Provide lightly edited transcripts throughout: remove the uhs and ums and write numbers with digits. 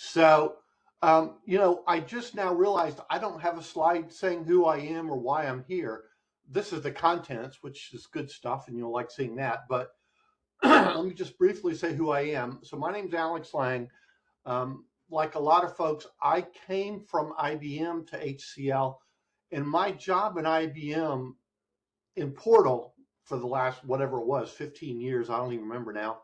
So, I just now realized I don't have a slide saying who I am or why I'm here. This is the contents, which is good stuff, and you'll like seeing that. But let me just briefly say who I am. So my name's Alex Lang. Like a lot of folks, I came from IBM to HCL, and my job in IBM in Portal for the last, whatever it was, 15 years, I don't even remember now.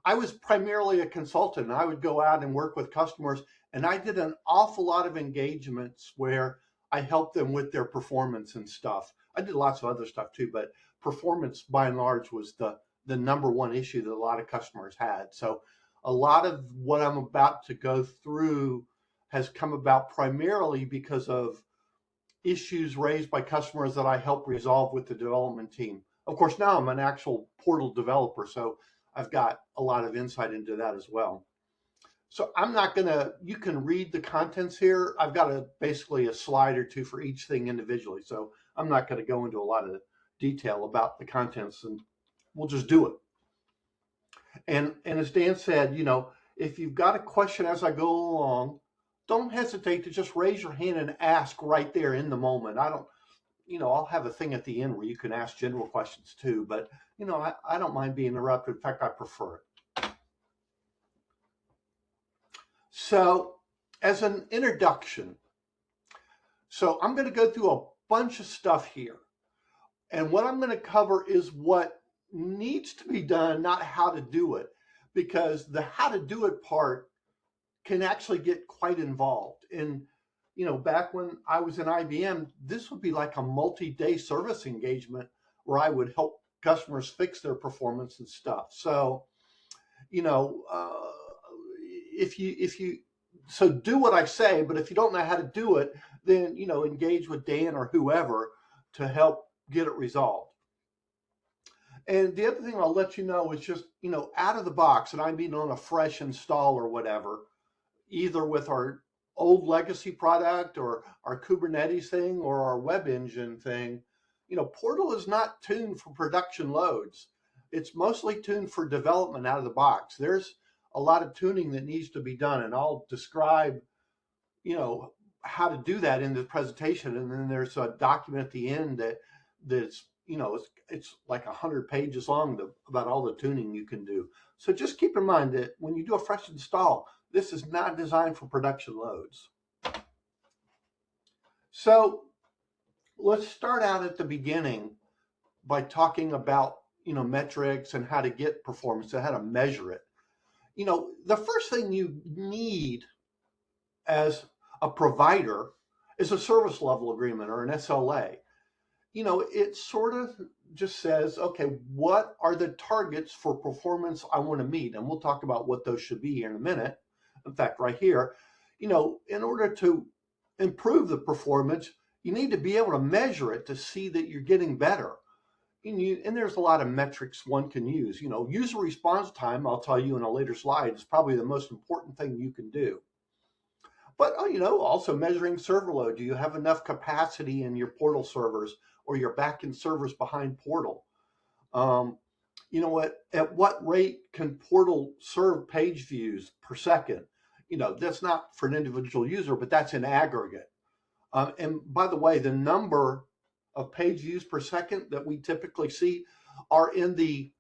I was primarily a consultant, and I would go out and work with customers, and I did an awful lot of engagements where I helped them with their performance and stuff. I did lots of other stuff too, but performance by and large was the number one issue that a lot of customers had. So a lot of what I'm about to go through has come about primarily because of issues raised by customers that I help resolve with the development team. Of course, now I'm an actual Portal developer, so I've got a lot of insight into that as well. So I'm not gonna, you can read the contents here. I've got basically a slide or two for each thing individually. So I'm not gonna go into a lot of detail about the contents, and we'll just do it. And as Dan said, if you've got a question as I go along, don't hesitate to just raise your hand and ask right there in the moment. I'll have a thing at the end where you can ask general questions too, but I don't mind being interrupted. In fact, I prefer it. So as an introduction, so I'm going to go through a bunch of stuff here. And what I'm going to cover is what needs to be done, not how to do it, because the how to do it part can actually get quite involved. And, back when I was in IBM, this would be like a multi-day service engagement where I would help customers fix their performance and stuff. So, so do what I say, but if you don't know how to do it, then, engage with Dan or whoever to help get it resolved. And the other thing I'll let you know is just, out of the box, and I mean on a fresh install or whatever, either with our old legacy product or our Kubernetes thing or our web engine thing, Portal is not tuned for production loads. It's mostly tuned for development out of the box. There's a lot of tuning that needs to be done, and I'll describe, how to do that in the presentation. And then there's a document at the end that's it's like 100 pages long about all the tuning you can do. So just keep in mind that when you do a fresh install, this is not designed for production loads. So let's start out at the beginning by talking about, metrics and how to get performance and how to measure it. The first thing you need as a provider is a service level agreement or an SLA. It sort of just says, okay, what are the targets for performance I want to meet? And we'll talk about what those should be here in a minute. In fact, right here, in order to improve the performance, you need to be able to measure it to see that you're getting better. And there's a lot of metrics one can use. User response time, I'll tell you in a later slide, is probably the most important thing you can do. But, also measuring server load. Do you have enough capacity in your Portal servers or your backend servers behind Portal? At what rate can Portal serve page views per second? That's not for an individual user, but that's in aggregate. And by the way, the number of page views per second that we typically see are in the,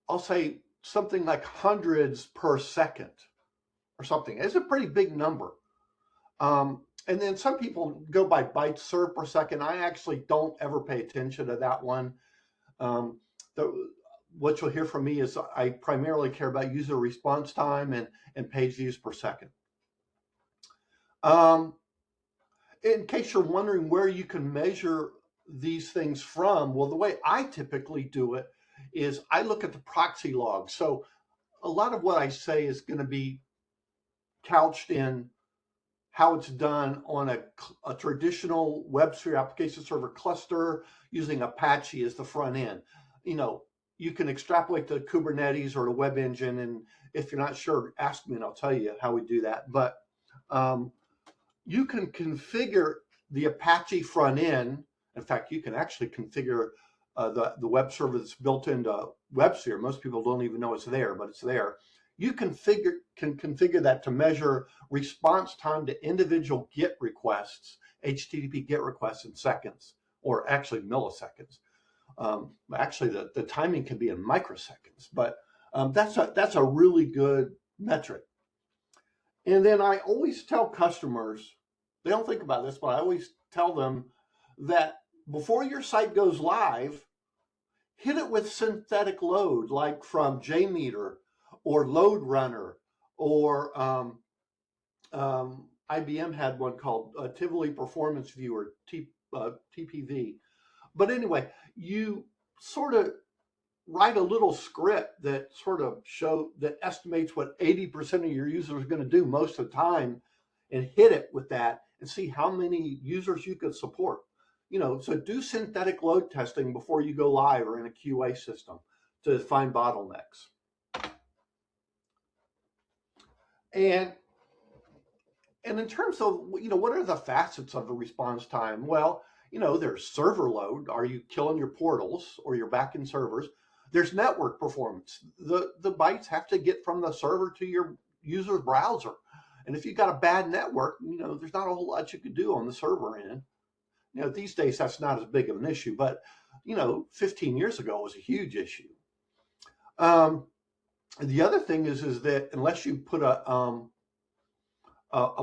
I'll say something like hundreds per second or something. It's a pretty big number. And then some people go by bytes served per second. I actually don't ever pay attention to that one. What you'll hear from me is I primarily care about user response time and page views per second. In case you're wondering where you can measure these things from, well, the way I typically do it is I look at the proxy log. So a lot of what I say is going to be couched in how it's done on a traditional WebSphere application server cluster using Apache as the front end. You can extrapolate to Kubernetes or the web engine, and if you're not sure, ask me and I'll tell you how we do that. But you can configure the Apache front end. In fact, you can actually configure the web server that's built into WebSphere. Most people don't even know it's there, but it's there. You can configure that to measure response time to individual GET requests, HTTP GET requests in seconds, or actually milliseconds. Actually, the timing can be in microseconds, but that's a really good metric. And then I always tell customers, they don't think about this, but I always tell them that before your site goes live, hit it with synthetic load, like from JMeter or Load Runner, or IBM had one called Tivoli Performance Viewer, TPV. But anyway, you sort of write a little script that that estimates what 80% of your users are going to do most of the time, and hit it with that and see how many users you could support. So do synthetic load testing before you go live or in a QA system to find bottlenecks. And in terms of, what are the facets of the response time? Well, there's server load. Are you killing your portals or your backend servers? There's network performance. The bytes have to get from the server to your user's browser. And if you've got a bad network, there's not a whole lot you could do on the server end. These days that's not as big of an issue, but 15 years ago it was a huge issue. The other thing is that unless you put a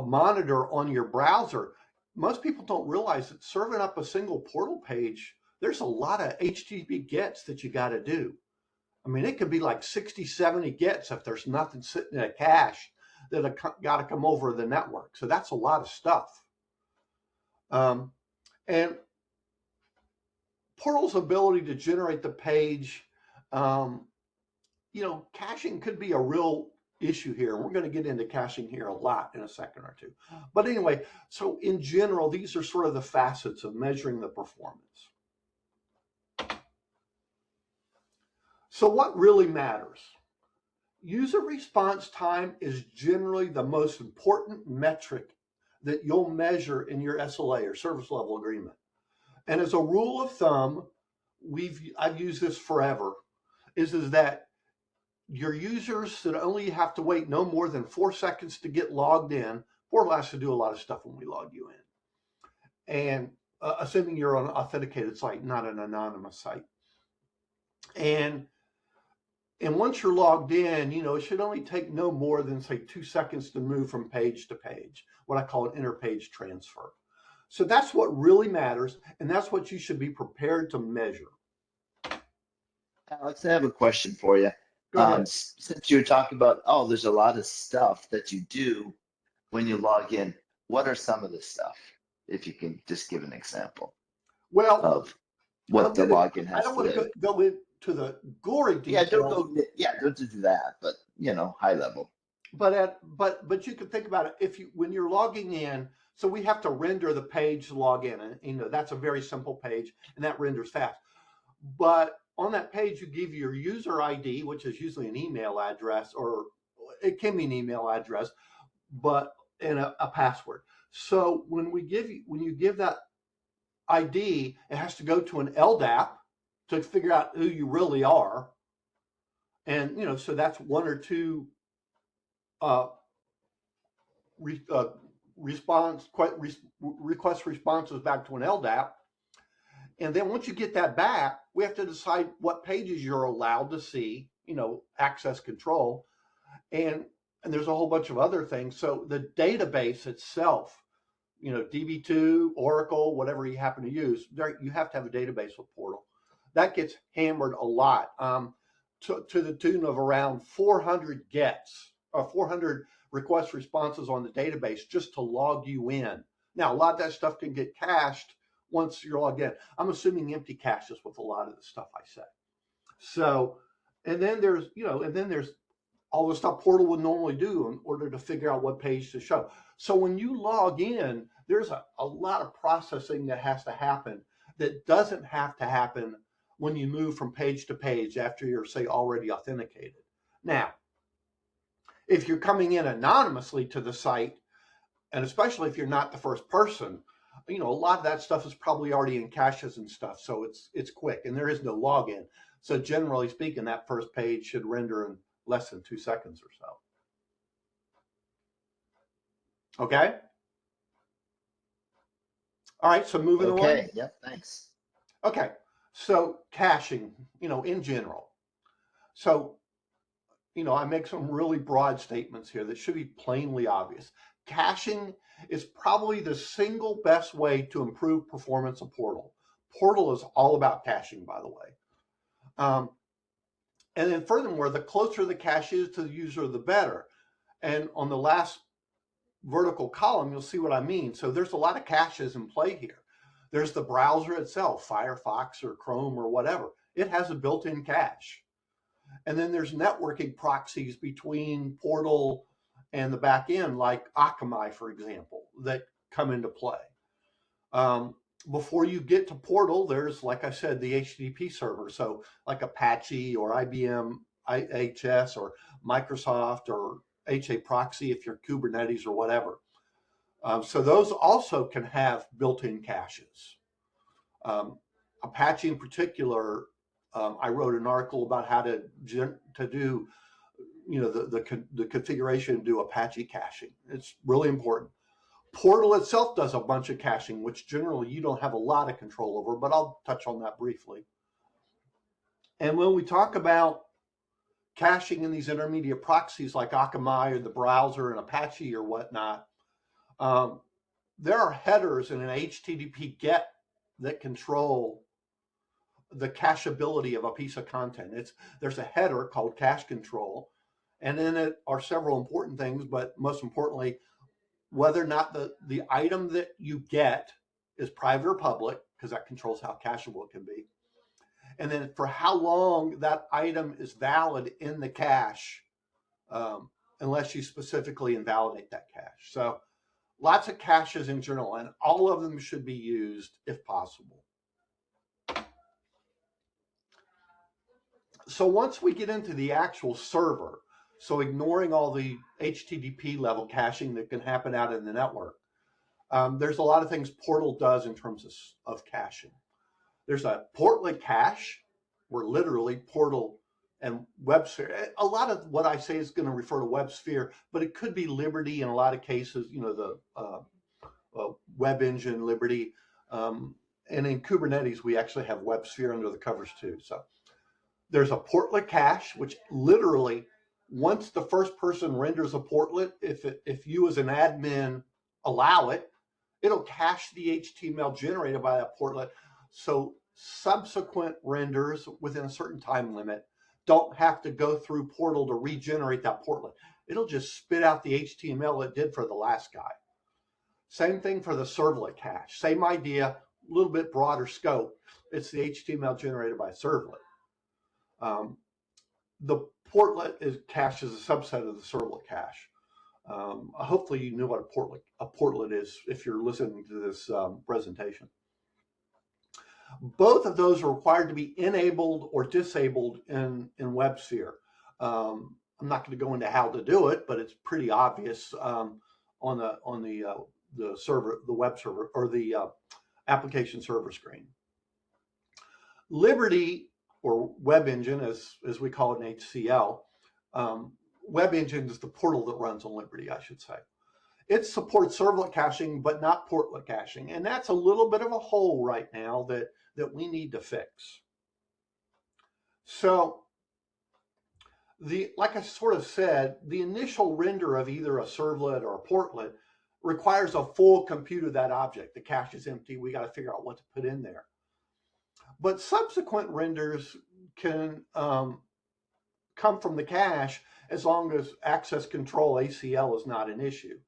monitor on your browser, most people don't realize that serving up a single portal page, there's a lot of HTTP gets that you got to do. I mean, it could be like 60, 70 gets if there's nothing sitting in a cache that got to come over the network. So that's a lot of stuff. And Portal's ability to generate the page, caching could be a real issue here. And we're going to get into caching here a lot in a second or two. But anyway, so in general, these are sort of the facets of measuring the performance. So what really matters? User response time is generally the most important metric that you'll measure in your SLA or service level agreement. And as a rule of thumb, I've used this forever, is that your users should only have to wait no more than 4 seconds to get logged in. Portal has to do a lot of stuff when we log you in. And assuming you're on an authenticated site, not an anonymous site. And once you're logged in, it should only take no more than, say, 2 seconds to move from page to page, what I call an interpage transfer. So that's what really matters, and that's what you should be prepared to measure. Alex, I have a question for you. Go ahead. Since you're talking about, there's a lot of stuff that you do when you log in, what are some of the stuff, if you can just give an example of what the login has to do? I don't want to go into the gory details. Don't do that, but high level. But you can think about it when you're logging in. So we have to render the page to log in, and that's a very simple page, and that renders fast. But on that page, you give your user ID, which is usually an email address, or it can be an email address, and a password. So when you give that ID, it has to go to an LDAP to figure out who you really are, and so that's one or two request responses back to an LDAP. And then once you get that back, we have to decide what pages you're allowed to see, access control. And there's a whole bunch of other things. So the database itself, DB2, Oracle, whatever you happen to use, you have to have a database with Portal. That gets hammered a lot, to the tune of around 400 gets, or 400 request responses on the database just to log you in. Now, a lot of that stuff can get cached once you're logged in. I'm assuming empty caches with a lot of the stuff I say. So, and then there's all the stuff Portal would normally do in order to figure out what page to show. So when you log in, there's a lot of processing that has to happen that doesn't have to happen when you move from page to page after you're, say, already authenticated. Now, if you're coming in anonymously to the site, and especially if you're not the first person, a lot of that stuff is probably already in caches and stuff, so it's quick, and there is no login. So generally speaking, that first page should render in less than 2 seconds or so. Okay? All right, so moving on. Okay, yep, thanks. Okay, so caching, in general. So, I make some really broad statements here that should be plainly obvious. Caching is probably the single best way to improve performance of Portal. Portal is all about caching, by the way. And then furthermore, the closer the cache is to the user, the better. And on the last vertical column, you'll see what I mean. So there's a lot of caches in play here. There's the browser itself, Firefox or Chrome or whatever. It has a built-in cache. And then there's networking proxies between Portal and the back end, like Akamai, for example, that come into play. Before you get to Portal, there's, like I said, the HTTP server. So like Apache or IBM IHS or Microsoft or HA proxy if you're Kubernetes or whatever. So those also can have built-in caches. Apache in particular, I wrote an article about how to do, the configuration and do Apache caching. It's really important. Portal itself does a bunch of caching, which generally you don't have a lot of control over, but I'll touch on that briefly. And when we talk about caching in these intermediate proxies like Akamai or the browser and Apache or whatnot, there are headers in an HTTP GET that control the cacheability of a piece of content. There's a header called cache control, and in it are several important things, but most importantly, whether or not the item that you get is private or public, because that controls how cacheable it can be. And then for how long that item is valid in the cache, unless you specifically invalidate that cache. So lots of caches in general, and all of them should be used if possible. So once we get into the actual server, so ignoring all the HTTP level caching that can happen out in the network, there's a lot of things Portal does in terms of caching. There's a portlet cache, where literally Portal and WebSphere, a lot of what I say is going to refer to WebSphere, but it could be Liberty in a lot of cases, the web engine Liberty. And in Kubernetes, we actually have WebSphere under the covers too. So there's a portlet cache, which literally, once the first person renders a portlet, if you as an admin allow it, it'll cache the HTML generated by that portlet. So subsequent renders within a certain time limit don't have to go through Portal to regenerate that portlet. It'll just spit out the HTML it did for the last guy. Same thing for the servlet cache. Same idea, a little bit broader scope. It's the HTML generated by a servlet. The portlet cache is a subset of the servlet cache. Hopefully you know what a portlet is if you're listening to this presentation. Both of those are required to be enabled or disabled in WebSphere. I'm not going to go into how to do it, but it's pretty obvious on the server, the web server, or the application server screen. Liberty, or Web Engine, as we call it in HCL, Web Engine is the portal that runs on Liberty, I should say. It supports servlet caching, but not portlet caching. And that's a little bit of a hole right now that we need to fix. So, like I sort of said, the initial render of either a servlet or a portlet requires a full compute of that object. The cache is empty. We got to figure out what to put in there. But subsequent renders can come from the cache as long as access control ACL is not an issue.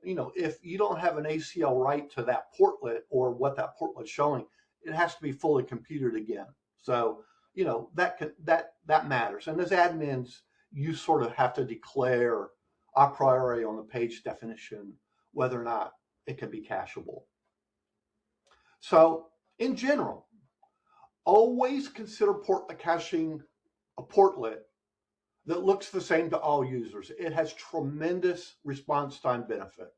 If you don't have an ACL right to that portlet or what that portlet's showing, it has to be fully computed again. So, that matters. And as admins, you sort of have to declare a priori on the page definition whether or not it can be cacheable. So, in general, always consider portlet caching a portlet that looks the same to all users. It has tremendous response time benefit.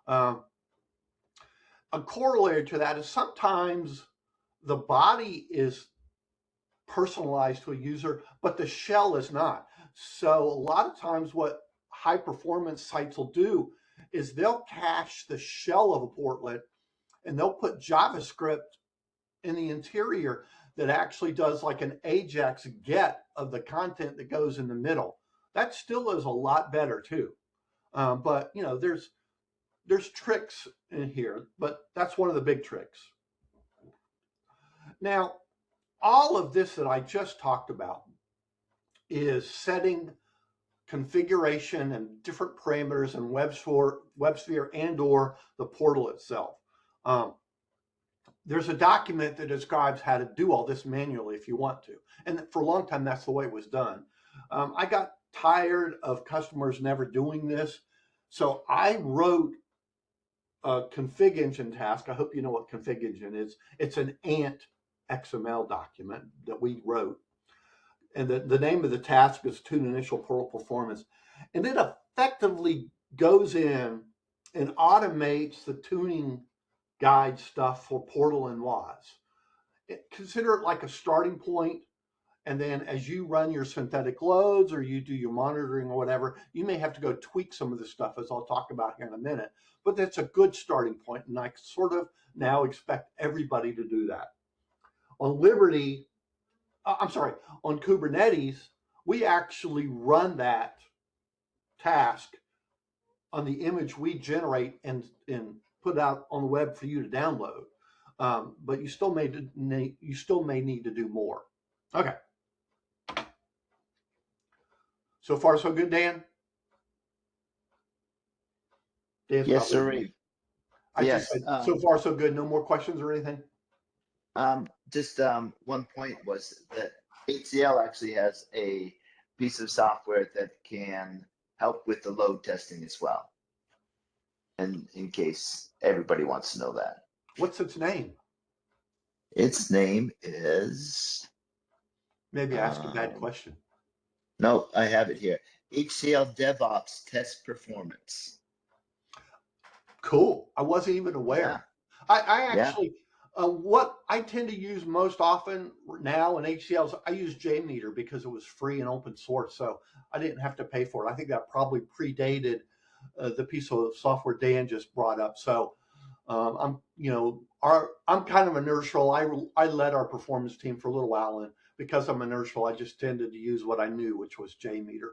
A corollary to that is sometimes the body is personalized to a user, but the shell is not. So a lot of times what high performance sites will do is they'll cache the shell of a portlet and they'll put JavaScript in the interior that actually does like an Ajax get of the content that goes in the middle. That still is a lot better too. But you know, there's tricks in here, but that's one of the big tricks. Now, all of this that I just talked about is setting configuration and different parameters in WebSphere and or the portal itself. There's a document that describes how to do all this manually if you want to. And for a long time, that's the way it was done. I got tired of customers never doing this. So I wrote a config engine task. I hope you know what config engine is. It's an Ant XML document that we wrote. And the name of the task is Tune Initial Portal Performance. And it effectively goes in and automates the tuning guide stuff for Portal and WAS. Consider it like a starting point, and then as you run your synthetic loads or you do your monitoring or whatever, you may have to go tweak some of the stuff, as I'll talk about here in a minute. But that's a good starting point, and I sort of now expect everybody to do that. On on Kubernetes, we actually run that task on the image we generate and put out on the web for you to download. But you still may need to do more. Okay. So far, so good, Dan? Dan's yes, sir. Yes. So far, so good. No more questions or anything? Just one point was that HCL actually has a piece of software that can help with the load testing as well. And in case everybody wants to know that. What's its name? Its name is... Maybe I asked a bad question. No, I have it here. HCL DevOps Test Performance. Cool. I wasn't even aware. Yeah. I actually, what I tend to use most often now in HCL is I use JMeter because it was free and open source, so I didn't have to pay for it. I think that probably predated the piece of software Dan just brought up. So I'm kind of inertial. I led our performance team for a little while, and because I'm inertial, I just tended to use what I knew, which was JMeter.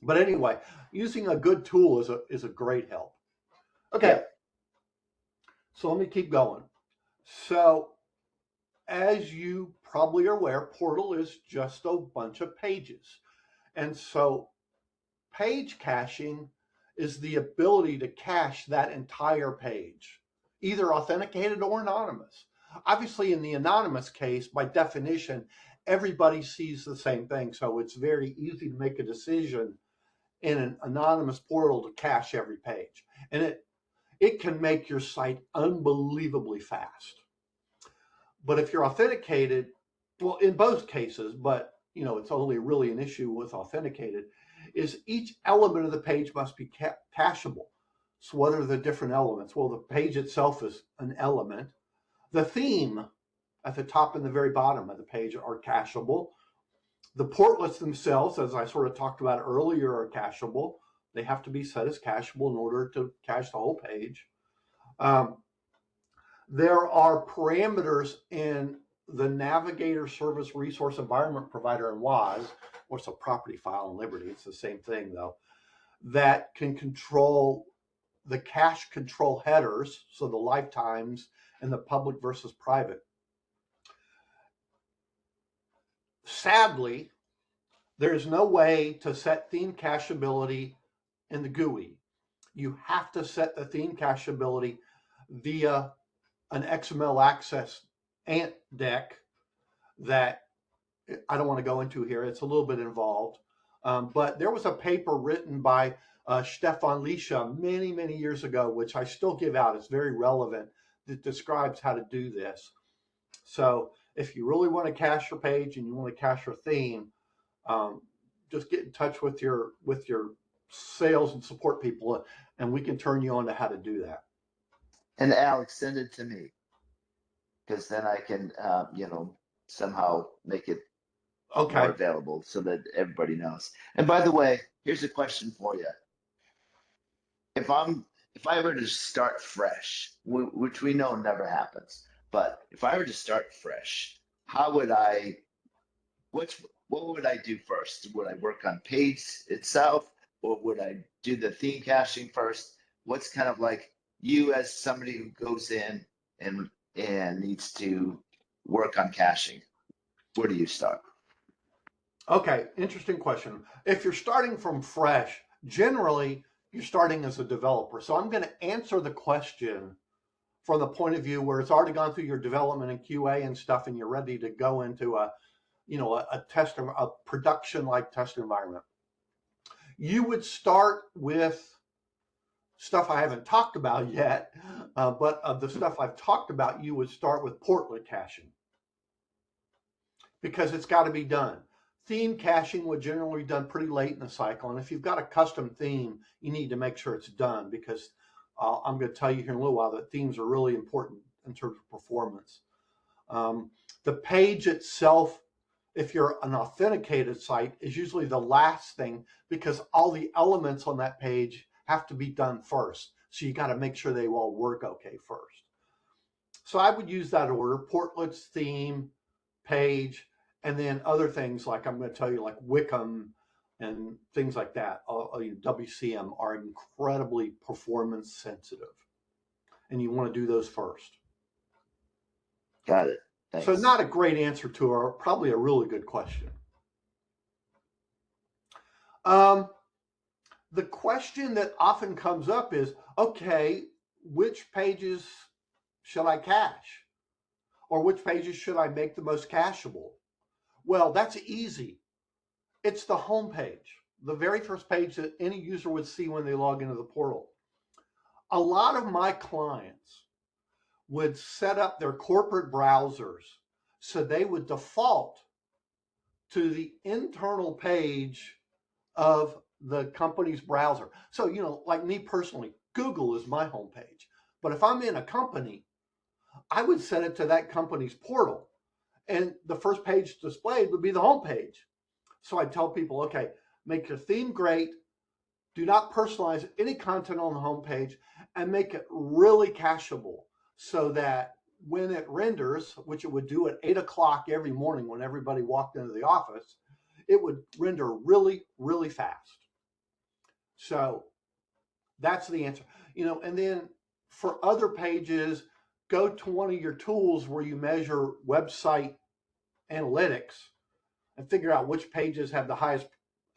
But anyway, using a good tool is a great help. Okay. Yeah. So let me keep going. So as you probably are aware, Portal is just a bunch of pages. And so page caching is the ability to cache that entire page, either authenticated or anonymous. Obviously, in the anonymous case, by definition, everybody sees the same thing. So it's very easy to make a decision in an anonymous portal to cache every page. And it can make your site unbelievably fast. But if you're authenticated, well, in both cases, but it's only really an issue with authenticated, is each element of the page must be cacheable. So what are the different elements? Well, the page itself is an element. The theme at the top and the very bottom of the page are cacheable. The portlets themselves, as I sort of talked about earlier, are cacheable. They have to be set as cacheable in order to cache the whole page. There are parameters in the Navigator Service Resource Environment Provider in WAS, or it's a property file in Liberty, it's the same thing though, that can control the cache control headers, so the lifetimes and the public versus private. Sadly, there's no way to set theme cacheability in the GUI. You have to set the theme cacheability via an XML access Ant deck that I don't want to go into here. It's a little bit involved. But there was a paper written by Stefan Lisha many, many years ago, which I still give out. It's very relevant, that describes how to do this. So if you really want to cache your page and you want to cache your theme, just get in touch with your sales and support people, and we can turn you on to how to do that. And Alex, send it to me, because then I can, somehow make it more Okay. available so that everybody knows. And by the way, here's a question for you. If I were to start fresh, which we know never happens, but if I were to start fresh, how would I, what would I do first? Would I work on page itself, or would I do the theme caching first? What's kind of like you as somebody who goes in and needs to work on caching? Where do you start? Okay, interesting question. If you're starting from fresh, generally you're starting as a developer. So I'm going to answer the question from the point of view where it's already gone through your development and QA and stuff, and you're ready to go into a test, a production like test environment. You would start with stuff I haven't talked about yet, but of the stuff I've talked about, you would start with portlet caching because it's got to be done. Theme caching would generally be done pretty late in the cycle, and if you've got a custom theme, you need to make sure it's done because I'm going to tell you here in a little while that themes are really important in terms of performance. The page itself, if you're an authenticated site, is usually the last thing because all the elements on that page have to be done first. So you got to make sure they all work okay first. So I would use that order: portlets, theme, page, and then other things like I'm going to tell you, like Wickham and things like that. WCM are incredibly performance sensitive, and you want to do those first. Got it. So Thanks. not a great answer to her, probably a really good question. The question that often comes up is, okay, which pages should I cache? Or which pages should I make the most cacheable? Well, that's easy. It's the home page, the very first page that any user would see when they log into the portal. A lot of my clients would set up their corporate browsers so they would default to the internal page of the company's browser. So, like me personally, Google is my homepage. But if I'm in a company, I would set it to that company's portal. And the first page displayed would be the homepage. So I tell people, okay, make your theme great. Do not personalize any content on the homepage and make it really cacheable so that when it renders, which it would do at 8 o'clock every morning when everybody walked into the office, it would render really, really fast. So that's the answer. And then for other pages, go to one of your tools where you measure website analytics and figure out which pages have the highest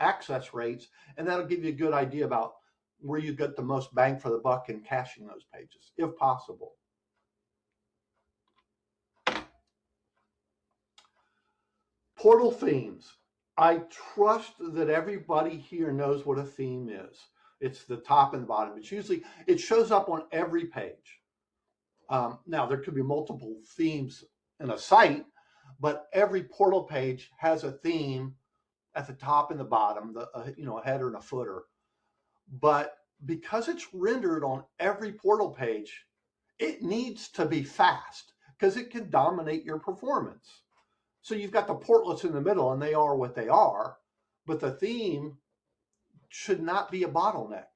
access rates, and that'll give you a good idea about where you get the most bang for the buck in caching those pages, if possible. Portal themes. I trust that everybody here knows what a theme is. It's the top and the bottom. It shows up on every page. Now, there could be multiple themes in a site, but every portal page has a theme at the top and the bottom, a header and a footer. But because it's rendered on every portal page, it needs to be fast because it can dominate your performance. So you've got the portlets in the middle, and they are what they are, but the theme should not be a bottleneck.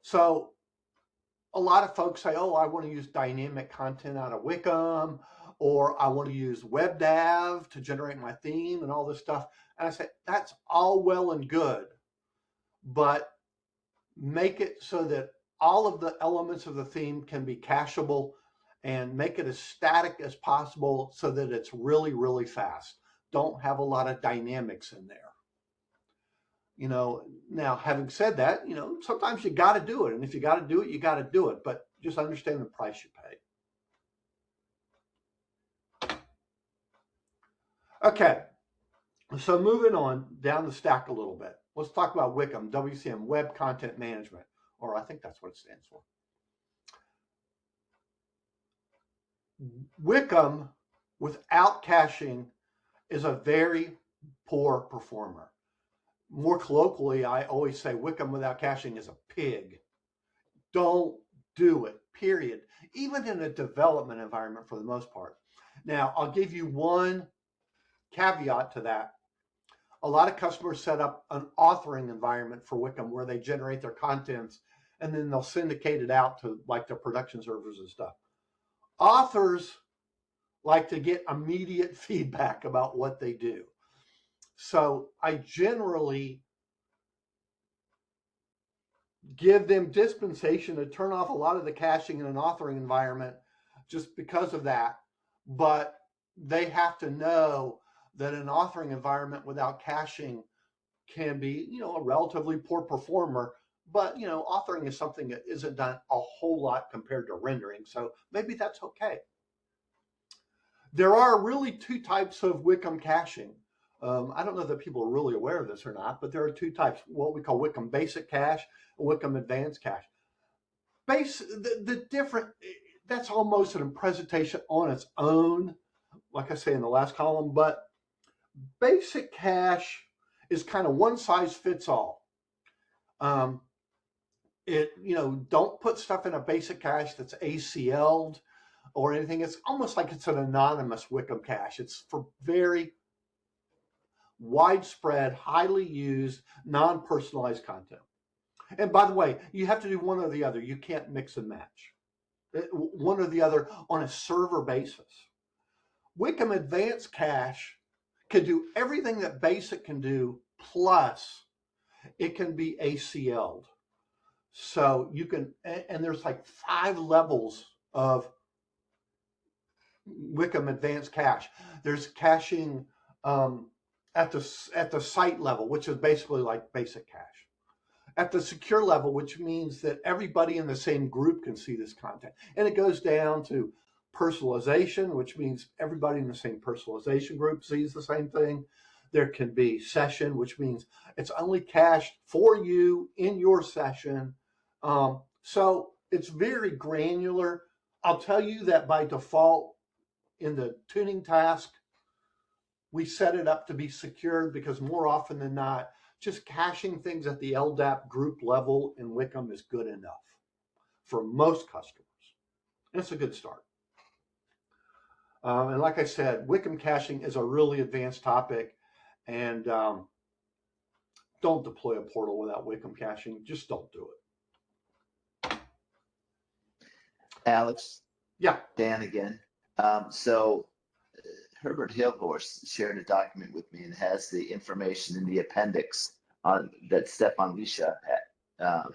So a lot of folks say, oh, I want to use dynamic content out of Wickham, or I want to use WebDAV to generate my theme and all this stuff. And I say, that's all well and good, but make it so that all of the elements of the theme can be cacheable and make it as static as possible so that it's really, really fast. Don't have a lot of dynamics in there. Now having said that, sometimes you got to do it. And if you got to do it, you got to do it. But just understand the price you pay. Okay. So moving on down the stack a little bit. Let's talk about Wickham, WCM, Web Content Management, or I think that's what it stands for. Wickham without caching is a very poor performer. More colloquially, I always say Wickham without caching is a pig. Don't do it, period. Even in a development environment for the most part. Now, I'll give you one caveat to that. A lot of customers set up an authoring environment for Wickham where they generate their contents and then they'll syndicate it out to like their production servers and stuff. Authors like to get immediate feedback about what they do. So I generally give them dispensation to turn off a lot of the caching in an authoring environment just because of that. But they have to know that an authoring environment without caching can be, a relatively poor performer. But, authoring is something that isn't done a whole lot compared to rendering. So maybe that's okay. There are really two types of Wickham caching. I don't know that people are really aware of this or not, but there are two types, what we call Wickham Basic Cache and Wickham Advanced Cache. The different, that's almost a presentation on its own, like I say in the last column, but Basic Cache is kind of one size fits all. Don't put stuff in a Basic Cache that's ACL'd or anything. It's almost like it's an anonymous Wickham cache. It's for very widespread, highly used, non-personalized content. And by the way, you have to do one or the other. You can't mix and match one or the other on a server basis. Wickham Advanced Cache can do everything that Basic can do, plus it can be ACL'd. So you can, and there's like 5 levels of Wickham Advanced Cache. There's caching at the site level, which is basically like Basic Cache. At the secure level, which means that everybody in the same group can see this content. And it goes down to personalization, which means everybody in the same personalization group sees the same thing. There can be session, which means it's only cached for you in your session. So it's very granular. I'll tell you that by default in the tuning task, we set it up to be secured because more often than not, just caching things at the LDAP group level in Wickham is good enough for most customers. And it's a good start. And like I said, Wickham caching is a really advanced topic, and don't deploy a portal without Wickham caching. Just don't do it. Alex? Yeah. Dan again. So Herbert Hilhorst shared a document with me and has the information in the appendix that Stefan Lisha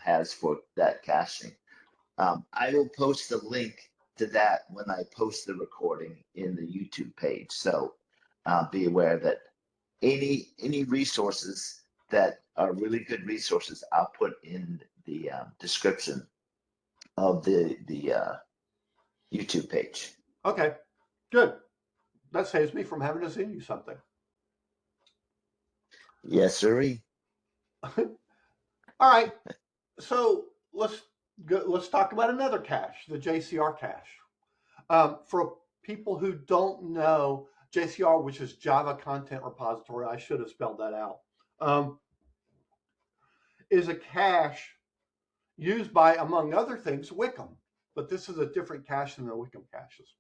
has for that caching. I will post the link to that when I post the recording in the YouTube page. So be aware that any resources that are really good resources, I'll put in the description of the YouTube page. Okay, good. That saves me from having to send you something. Yes, sirree. All right, so let's talk about another cache, the JCR cache. For people who don't know, JCR, which is Java Content Repository, I should have spelled that out, is a cache used by, among other things, Wickham. But this is a different cache than the Wickham caches.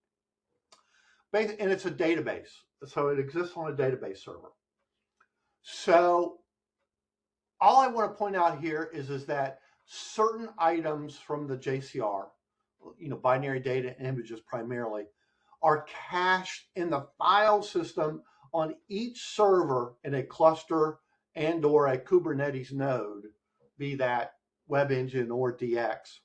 And it's a database, so it exists on a database server. So all I want to point out here is that certain items from the JCR, binary data and images primarily, are cached in the file system on each server in a cluster and or a Kubernetes node, be that Web Engine or DX.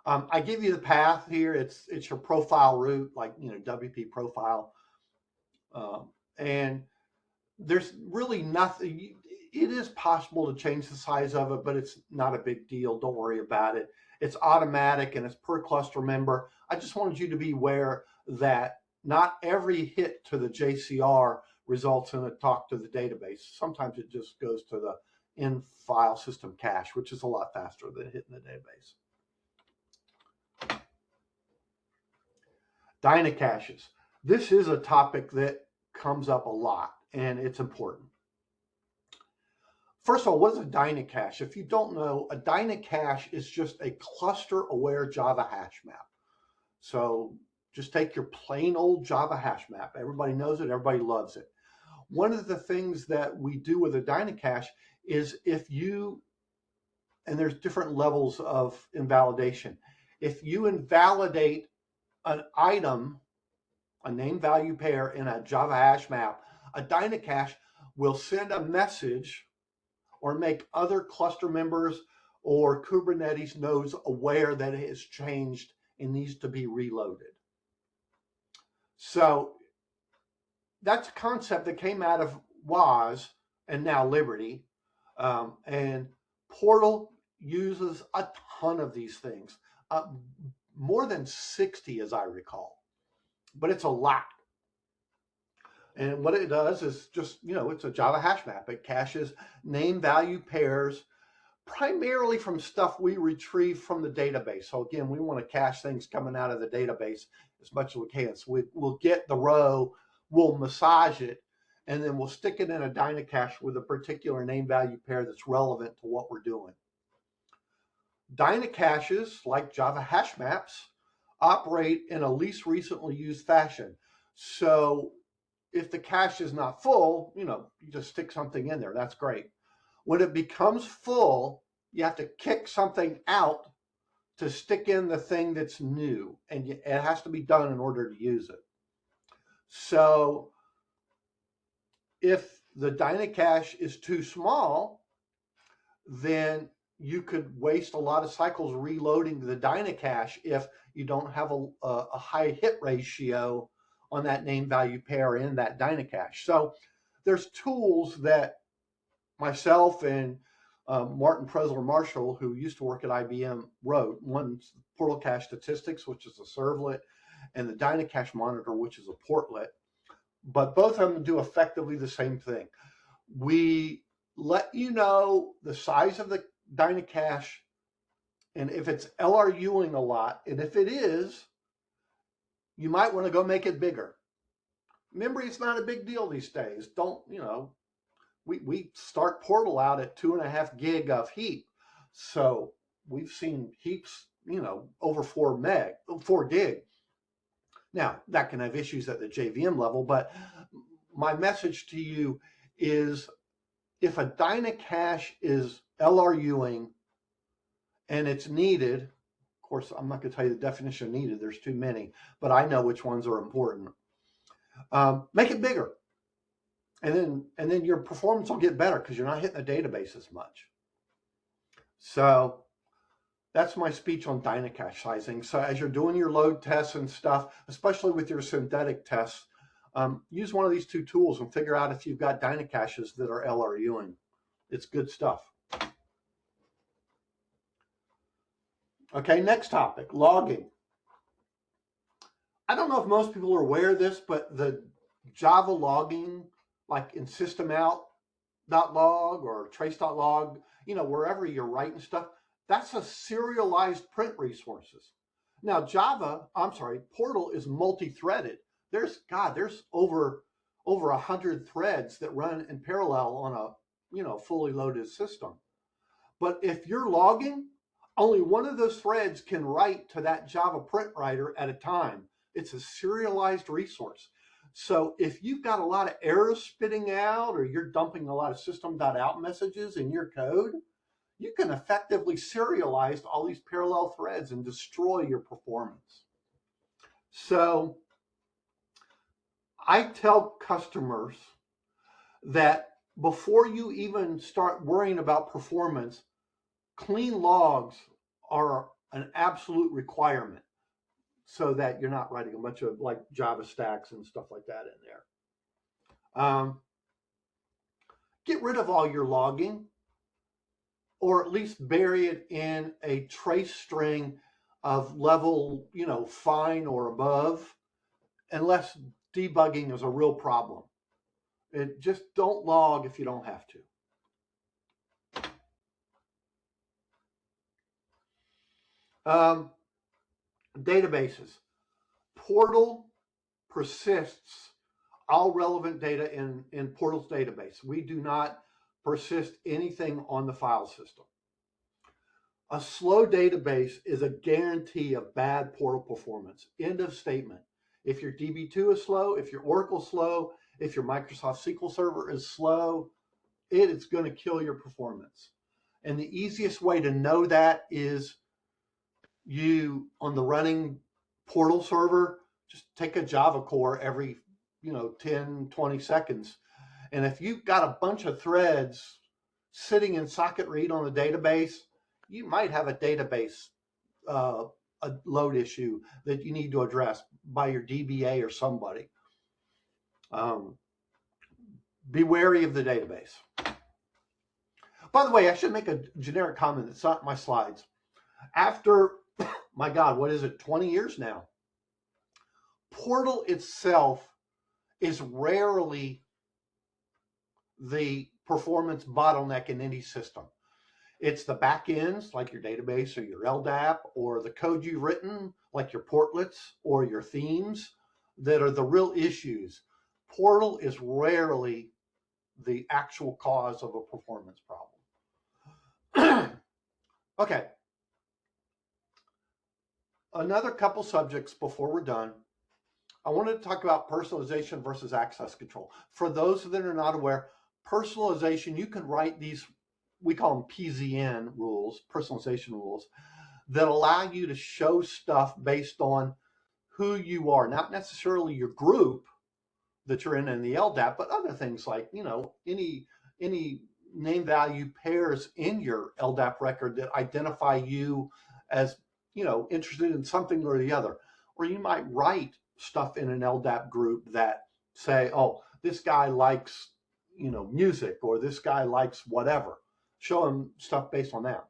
I give you the path here. It's your profile route, like WP profile, and there's really nothing. It is possible to change the size of it, but it's not a big deal. Don't worry about it. It's automatic and it's per cluster member. I just wanted you to be aware that not every hit to the JCR results in a talk to the database. Sometimes it just goes to the in file system cache, which is a lot faster than hitting the database. Dynacaches. This is a topic that comes up a lot, and it's important. First of all, what is a Dynacache? If you don't know, a Dynacache is just a cluster-aware Java hash map. So Just take your plain old Java hash map. Everybody knows it. Everybody loves it. One of the things that we do with a Dynacache is if you, and there's different levels of invalidation. If you invalidate an item, a name value pair in a Java hash map, a Dynacache will send a message or make other cluster members or Kubernetes nodes aware that it has changed and needs to be reloaded. So that's a concept that came out of WAS and now Liberty. And Portal uses a ton of these things, more than 60 as I recall, but it's a lot. And what it does is just, it's a Java hash map. It caches name value pairs primarily from stuff we retrieve from the database. So again, we want to cache things coming out of the database as much as we can. So we'll get the row, we'll massage it, and then we'll stick it in a Dynacache with a particular name value pair that's relevant to what we're doing. Dynacaches, like Java hash maps, operate in a least recently used fashion. So if the cache is not full, you just stick something in there. That's great. When it becomes full, you have to kick something out to stick in the thing that's new, and it has to be done in order to use it. So if the Dynacache is too small, then you could waste a lot of cycles reloading the Dynacache if you don't have a high hit ratio on that name value pair in that Dynacache. So there's tools that myself and Martin Presler Marshall, who used to work at IBM, wrote. One's Portal Cache Statistics, which is a servlet, and the Dynacache Monitor, which is a portlet. But both of them do effectively the same thing. We let you know the size of the Dynacache, and if it's LRUing a lot, and if it is, you might want to go make it bigger. Memory is not a big deal these days. We start Portal out at 2.5 gig of heap. So we've seen heaps, over 4 gig. Now, that can have issues at the JVM level, but my message to you is if a Dynacache is LRUing and it's needed, of course, I'm not going to tell you the definition of needed, there's too many, but I know which ones are important. Make it bigger. And then your performance will get better because you're not hitting the database as much. So that's my speech on Dynacache sizing. So as you're doing your load tests and stuff, especially with your synthetic tests, use one of these two tools and figure out if you've got Dynacaches that are LRUing. It's good stuff. Okay, next topic, logging. I don't know if most people are aware of this, but the Java logging, like in systemout.log or trace.log, wherever you're writing stuff, that's a serialized print resources. Now Portal is multi-threaded. There's over 100 threads that run in parallel on a fully loaded system. But if you're logging, only one of those threads can write to that Java print writer at a time. It's a serialized resource. So if you've got a lot of errors spitting out or you're dumping a lot of system.out messages in your code, you can effectively serialize all these parallel threads and destroy your performance. So I tell customers that before you even start worrying about performance, clean logs are an absolute requirement so that you're not writing a bunch of like Java stacks and stuff like that in there. Get rid of all your logging, or at least bury it in a trace string of level, fine or above, unless debugging is a real problem. Just don't log if you don't have to. Databases. Portal persists all relevant data in Portal's database. We do not persist anything on the file system. A slow database is a guarantee of bad portal performance. End of statement. If your DB2 is slow, if your Oracle is slow, if your Microsoft SQL Server is slow, it is going to kill your performance. And the easiest way to know that is you, on the running portal server, just take a Java core every 10, 20 seconds. And if you've got a bunch of threads sitting in socket read on a database, you might have a database a load issue that you need to address by your DBA or somebody. Be wary of the database. By the way, I should make a generic comment. It's not my slides. After, my God, what is it, 20 years now? Portal itself is rarely the performance bottleneck in any system. It's the back ends, like your database or your LDAP, or the code you've written, like your portlets or your themes, that are the real issues. Portal is rarely the actual cause of a performance problem. Okay. Another couple subjects before we're done. I wanted to talk about personalization versus access control. For those that are not aware, personalization, you can write these, we call them PZN rules, personalization rules, that allow you to show stuff based on who you are, not necessarily your group that you're in the LDAP, but other things like, any name value pairs in your LDAP record that identify you as, interested in something or the other. Or you might write stuff in an LDAP group that say, oh, this guy likes, music, or this guy likes whatever. Show him stuff based on that.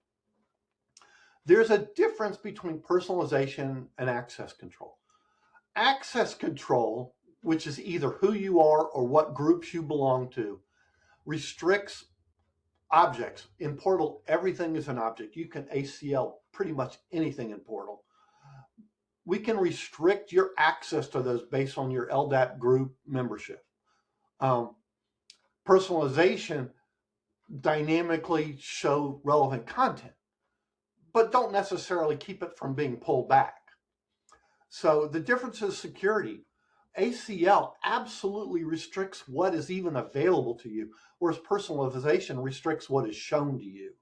There's a difference between personalization and access control. Access control, which is either who you are or what groups you belong to, restricts objects. In Portal, everything is an object. You can HCL pretty much anything in Portal. We can restrict your access to those based on your LDAP group membership. Personalization dynamically show relevant content, but don't necessarily keep it from being pulled back. So the difference is security. HCL absolutely restricts what is even available to you, whereas personalization restricts what is shown to you.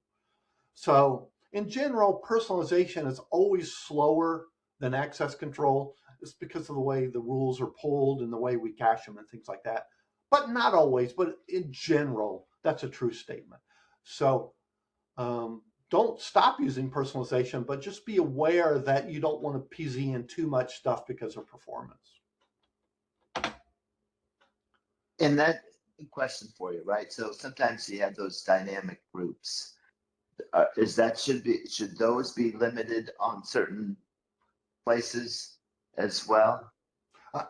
So in general, personalization is always slower than access control. It's because of the way the rules are pulled and the way we cache them and things like that. But not always, but in general, that's a true statement. So don't stop using personalization, but just be aware that you don't want to PZ in too much stuff because of performance. And that question for you, right? So sometimes you have those dynamic groups. Should those be limited on certain places as well?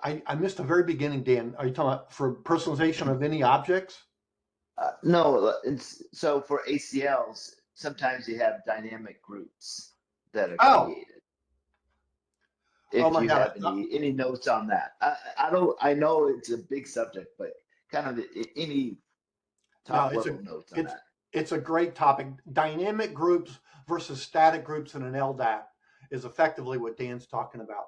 I missed the very beginning, Dan. Are you talking about for personalization of any objects? No, so for ACLs, sometimes you have dynamic groups that are created. If you have any notes on that, I know it's a big subject, but kind of any top level notes on that. It's a great topic. Dynamic groups versus static groups in an LDAP is effectively what Dan's talking about.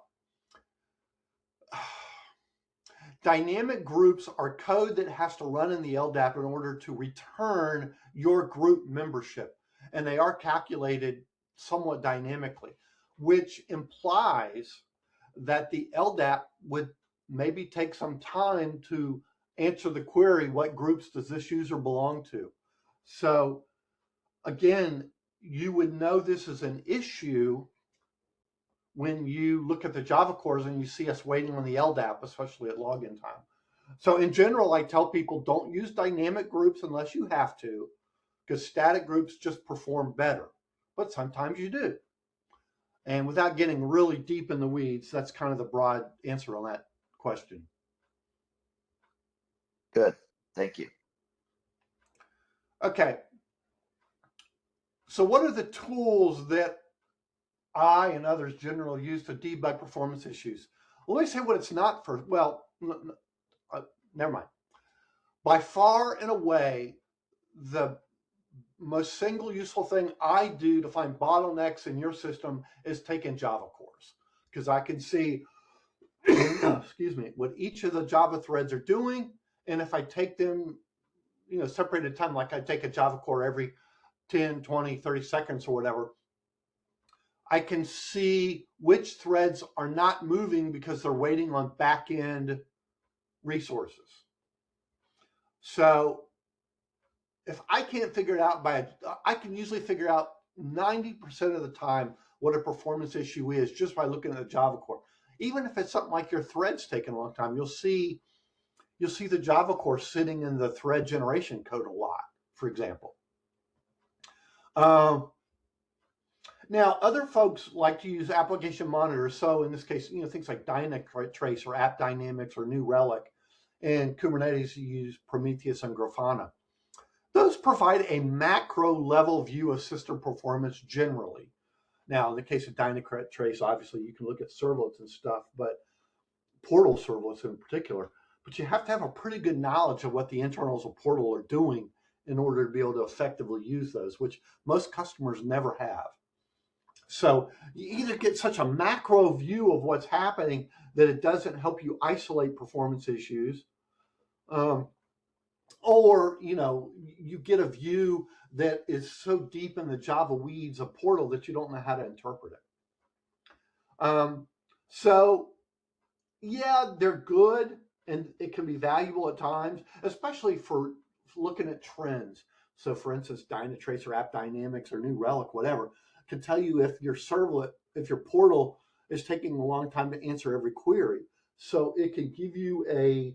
Dynamic groups are code that has to run in the LDAP in order to return your group membership. And they are calculated somewhat dynamically, which implies that the LDAP would maybe take some time to answer the query, what groups does this user belong to? So again, you would know this is an issue when you look at the Java cores and you see us waiting on the LDAP, especially at login time. So in general, I tell people don't use dynamic groups unless you have to, because static groups just perform better, but sometimes you do. And without getting really deep in the weeds, that's kind of the broad answer on that question. Good, thank you. Okay. So what are the tools that I and others generally use to debug performance issues? Well, let me say what it's not for. Well, never mind. By far and away, the most single useful thing I do to find bottlenecks in your system is taking Java cores, because I can see, excuse me, what each of the Java threads are doing. And if I take them, separated time, like I take a Java core every 10, 20, 30 seconds or whatever, I can see which threads are not moving because they're waiting on back-end resources. So if I can't figure it out I can usually figure out 90% of the time what a performance issue is just by looking at the Java core. Even if it's something like your thread's taking a long time, you'll see the Java core sitting in the thread generation code a lot, for example. Now, other folks like to use application monitors. So in this case, things like Dynatrace or App Dynamics or New Relic. And Kubernetes, you use Prometheus and Grafana. Those provide a macro level view of system performance generally. Now, in the case of Dynatrace, obviously you can look at servlets and stuff, but portal servlets in particular. But you have to have a pretty good knowledge of what the internals of portal are doing in order to be able to effectively use those, which most customers never have. So you either get such a macro view of what's happening that it doesn't help you isolate performance issues, or you get a view that is so deep in the Java weeds of portal that you don't know how to interpret it. So yeah, they're good and it can be valuable at times, especially for looking at trends. So for instance, Dynatrace or App Dynamics or New Relic, whatever, can tell you if your servlet, if your portal is taking a long time to answer every query. So it can give you a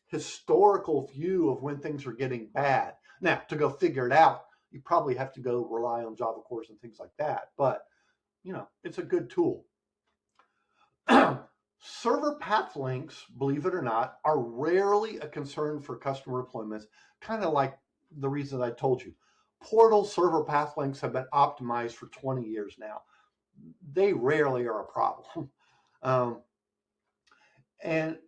historical view of when things are getting bad. Now, to go figure it out, you probably have to go rely on Java cores and things like that. But, it's a good tool. Server path links, believe it or not, are rarely a concern for customer deployments, kind of like the reason I told you. Portal server path links have been optimized for 20 years now. They rarely are a problem. And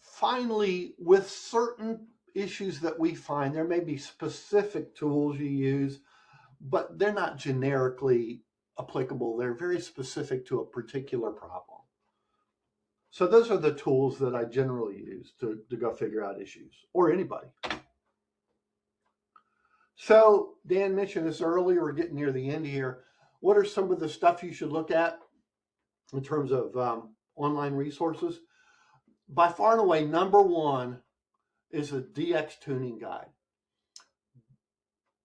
finally, with certain issues that we find, there may be specific tools you use, but they're not generically applicable. They're very specific to a particular problem. So those are the tools that I generally use to go figure out issues, or anybody. So Dan mentioned this earlier, we're getting near the end here. What are some of the stuff you should look at in terms of online resources? By far and away, number one is a DX tuning guide.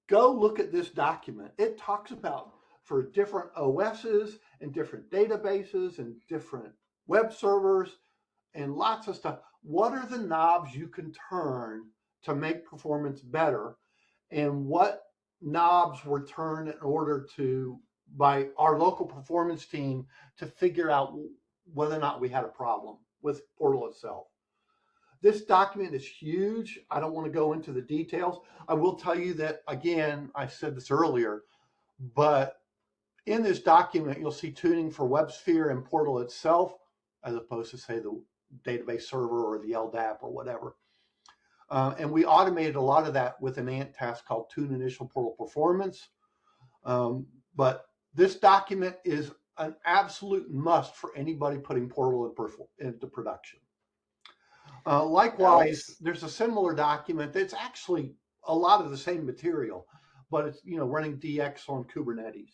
Go look at this document. It talks about, for different OSs and different databases and different web servers and lots of stuff, what are the knobs you can turn to make performance better, and what knobs were turned in order to, by our local performance team, to figure out whether or not we had a problem with portal itself. This document is huge. I don't want to go into the details. I will tell you that, again, I said this earlier, but in this document, you'll see tuning for WebSphere and portal itself, as opposed to, say, the database server or the LDAP or whatever. And we automated a lot of that with an Ant task called Tune Initial Portal Performance. But this document is an absolute must for anybody putting portal into production. Likewise, there's a similar document that's actually a lot of the same material, but it's running DX on Kubernetes.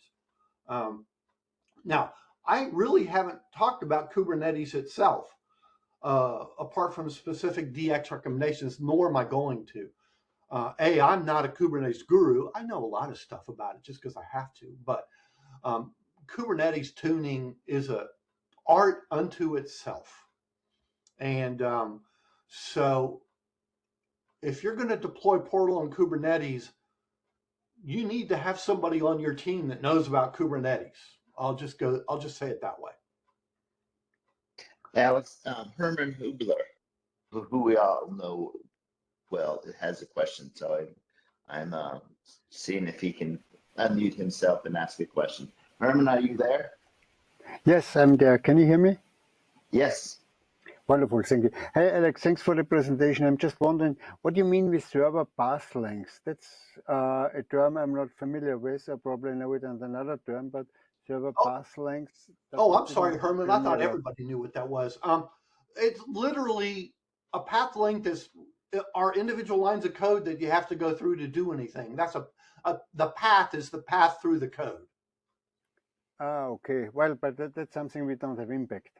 Now, I really haven't talked about Kubernetes itself, apart from specific DX recommendations, nor am I going to. I'm not a Kubernetes guru. I know a lot of stuff about it just because I have to, but Kubernetes tuning is an art unto itself. And so if you're going to deploy portal on Kubernetes, you need to have somebody on your team that knows about Kubernetes. I'll just say it that way. Alex, Herman Hubler, who we all know well, has a question. So I'm seeing if he can unmute himself and ask a question. Herman, are you there? Yes, I'm there. Can you hear me? Yes. Wonderful, thank you. Hey, Alex, thanks for the presentation. I'm just wondering, what do you mean with server path length? That's a term I'm not familiar with. I probably know it under another term, but server Oh, path length, that oh, I'm didn't sorry, Herman. tell I me a thought lot. everybody knew what that was. It's literally a path length is are individual lines of code that you have to go through to do anything. That's the path is the path through the code. Ah, okay. Well, but that's something we don't have impact,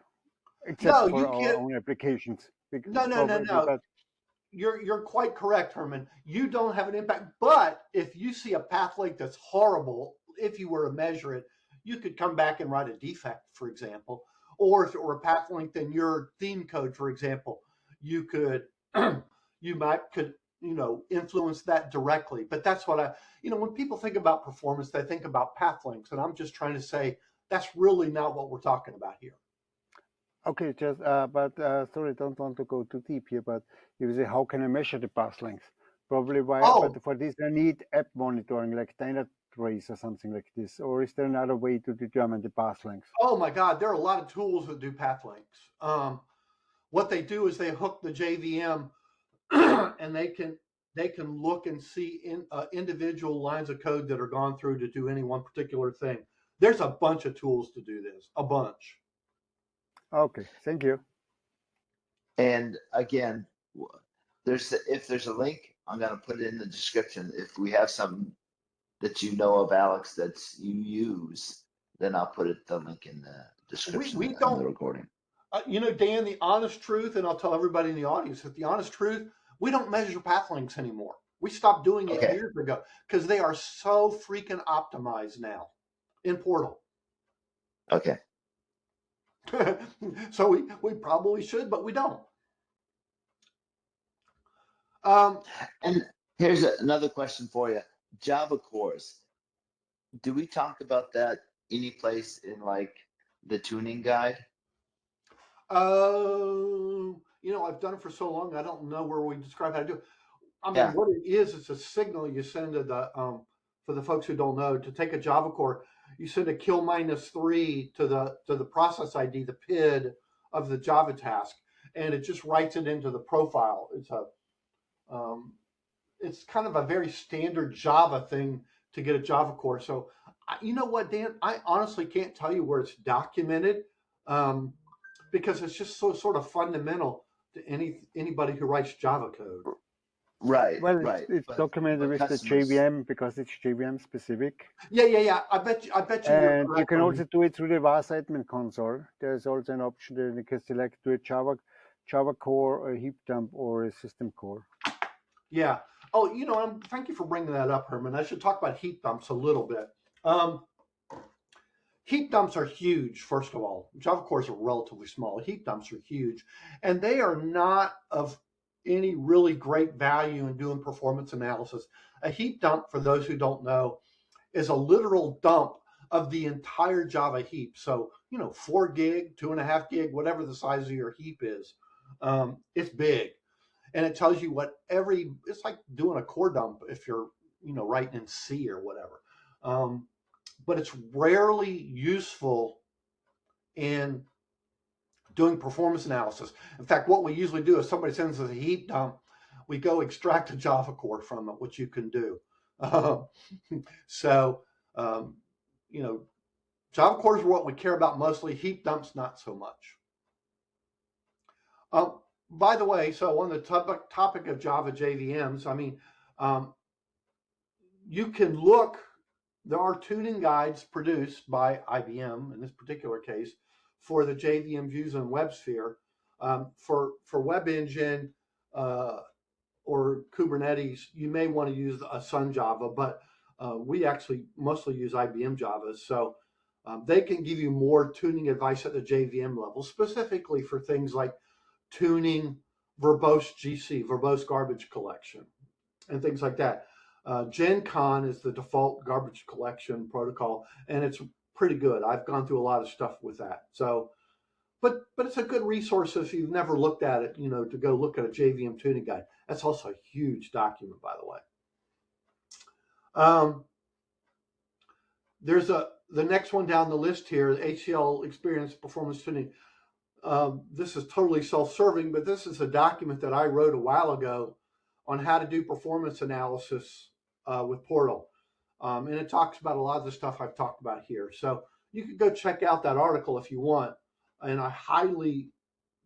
except No, for you our can't. own applications, probably. No. But You're quite correct, Herman. You don't have an impact. But if you see a path length that's horrible, if you were to measure it, you could come back and write a defect, for example. Or if it were a path length in your theme code, for example, you could influence that directly. But that's what when people think about performance, they think about path lengths, and I'm just trying to say that's really not what we're talking about here. okay, just sorry, don't want to go too deep here. But you say, how can I measure the path length? Probably why. Oh, But for this, I need app monitoring, like Dynatrace or something like this. Or is there another way to determine the path length? oh my God, there are a lot of tools that do path lengths. What they do is they hook the JVM and they can look and see individual lines of code that are gone through to do any one particular thing. There's a bunch of tools to do this, a bunch. Okay, thank you. And again, if there's a link, I'm going to put it in the description. If we have something that you know of, Alex, that you use, then I'll put the link in the description We on the don't, recording. Dan, the honest truth, and I'll tell everybody in the audience that the honest truth, we don't measure path lengths anymore. We stopped doing it Okay. years ago because they are so freaking optimized now in Portal. Okay. So we probably should, but we don't. And here's another question for you. Java cores. Do we talk about that any place in like the tuning guide? I've done it for so long, I don't know where we describe how to do it. I mean, Yeah. what it is, it's a signal you send to the, for the folks who don't know, to take a Java core, you send a kill -3 to the process ID, the PID of the Java task, and it just writes it into the profile. It's kind of a very standard Java thing to get a Java core. So, you know what, Dan? I honestly can't tell you where it's documented. Because it's just so sort of fundamental to anybody who writes Java code. Right. Well, Right. it's documented with the customers. JVM because it's JVM specific. Yeah. I bet you you're correct. And you can also do it through the VAS admin console. There's also an option that you can select to a Java core, a heap dump, or a system core. Yeah. Oh, thank you for bringing that up, Herman. I should talk about heap dumps a little bit. Heap dumps are huge, first of all. Java cores are relatively small. Heap dumps are huge, and they are not of any really great value in doing performance analysis. A heap dump, for those who don't know, is a literal dump of the entire Java heap. So, 4 gig, 2.5 gig, whatever the size of your heap is, it's big. And it tells you it's like doing a core dump if you're, writing in C or whatever. But it's rarely useful in doing performance analysis. In fact, what we usually do is somebody sends us a heap dump, we go extract a Java core from it, which you can do. So, Java cores are what we care about mostly. Heap dumps, not so much. By the way, so on the topic of Java JVMs, I mean, you can look. There are tuning guides produced by IBM in this particular case for the JVM views on WebSphere. For Web Engine or Kubernetes, you may want to use a Sun Java, but we actually mostly use IBM Java. So they can give you more tuning advice at the JVM level, specifically for things like tuning verbose GC, verbose garbage collection, and things like that. GenCon is the default garbage collection protocol, and it's pretty good. I've gone through a lot of stuff with that. So, but it's a good resource if you've never looked at it, to go look at a JVM tuning guide. That's also a huge document, by the way. There's the next one down the list here, the HCL Experience Performance Tuning. this is totally self-serving, but this is a document that I wrote a while ago on how to do performance analysis with Portal. And it talks about a lot of the stuff I've talked about here. So you can go check out that article if you want. And I highly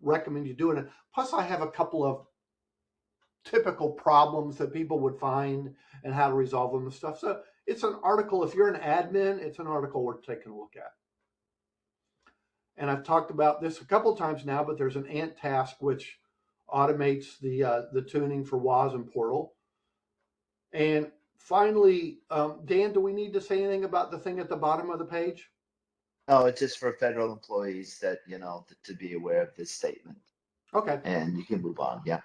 recommend you doing it. Plus, I have a couple of typical problems that people would find and how to resolve them and stuff. So it's an article. If you're an admin, it's an article worth taking a look at. And I've talked about this a couple of times now, but there's an Ant task which automates the tuning for WAS and Portal. And finally, Dan, do we need to say anything about the thing at the bottom of the page? No, it's just for federal employees that, you know, to be aware of this statement. Okay. And you can move on. Yeah.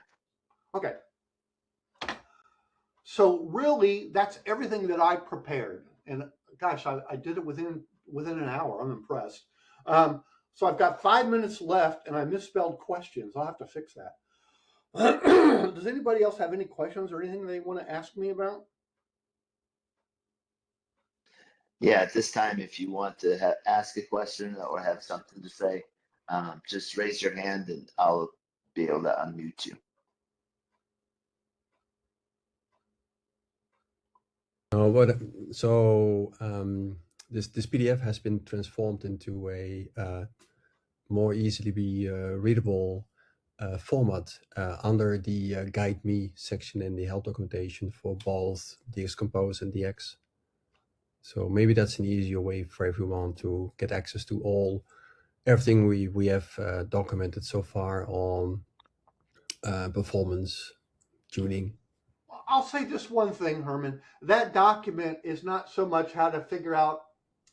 Okay. So really, that's everything that I prepared. And gosh, I did it within an hour. I'm impressed. So I've got 5 minutes left, and I misspelled questions. I'll have to fix that. Does anybody else have any questions or anything they want to ask me about? Yeah, at this time, if you want to ask a question or have something to say, just raise your hand and I'll be able to unmute you. This PDF has been transformed into a more easily be readable format under the Guide Me section in the help documentation for both DX Compose and DX. So maybe that's an easier way for everyone to get access to everything we have documented so far on performance tuning. I'll say just one thing, Herman. That document is not so much how to figure out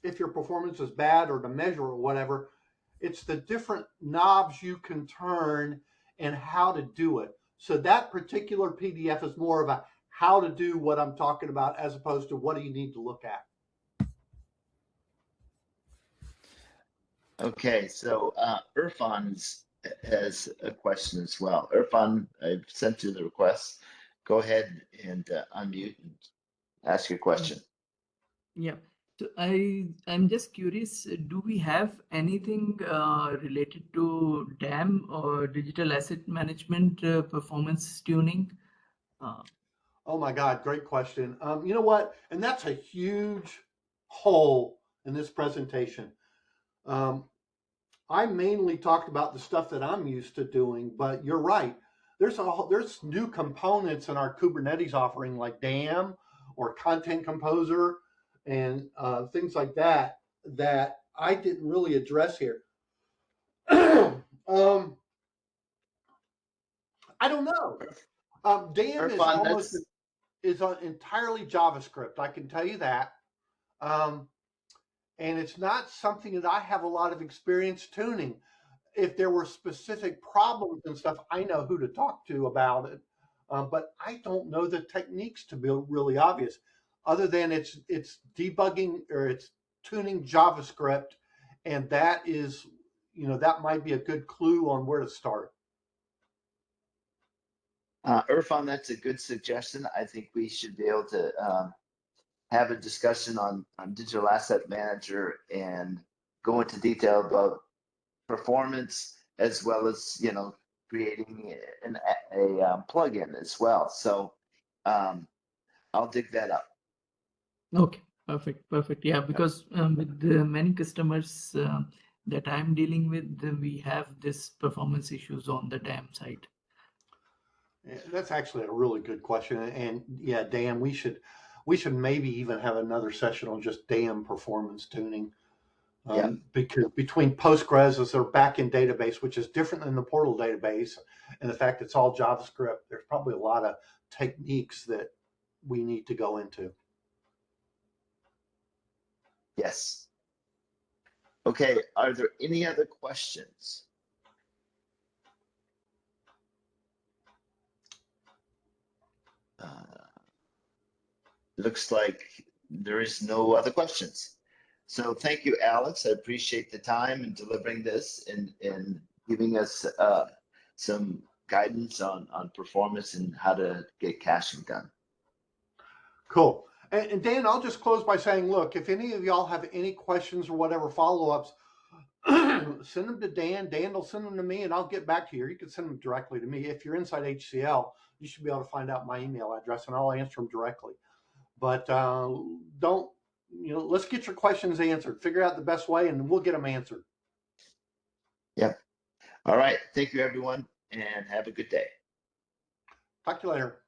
if your performance is bad or to measure or whatever. It's the different knobs you can turn and how to do it. So that particular PDF is more about how to do what I'm talking about as opposed to what do you need to look at. Okay, so Irfan has a question as well. Irfan, I've sent you the request. Go ahead and unmute and ask your question. Yeah, so I'm just curious, do we have anything related to DAM or digital asset management performance tuning? Oh my God, great question. You know what? And that's a huge hole in this presentation. I mainly talked about the stuff that I'm used to doing, but you're right. There's new components in our Kubernetes offering like DAM or Content Composer and things like that that I didn't really address here. I don't know. DAM Irfan, is entirely JavaScript. I can tell you that. And it's not something that I have a lot of experience tuning. If there were specific problems and stuff, I know who to talk to about it. But I don't know the techniques to be really obvious, other than it's debugging or it's tuning JavaScript, and that is, that might be a good clue on where to start. Irfan, that's a good suggestion. I think we should be able to have a discussion on Digital Asset Manager and go into detail about performance as well as, creating a plugin as well. So I'll dig that up. Okay, perfect. Yeah, because with the many customers that I'm dealing with, we have this performance issues on the DAM side. That's actually a really good question. And yeah, DAM, we should maybe even have another session on just DAM performance tuning. Because between Postgres as their backend database, which is different than the Portal database, and the fact it's all JavaScript, there's probably a lot of techniques that we need to go into. Yes. Okay, are there any other questions? Looks like there is no other questions. So thank you, Alex. I appreciate the time in delivering this and giving us some guidance on performance and how to get caching done. Cool. And Dan, I'll just close by saying, look, if any of y'all have any questions or whatever follow-ups, send them to Dan. Dan will send them to me, and I'll get back to you. You can send them directly to me. If you're inside HCL, you should be able to find out my email address, and I'll answer them directly. But don't, let's get your questions answered. Figure out the best way, and we'll get them answered. Yep. All right. Thank you, everyone, and have a good day. Talk to you later.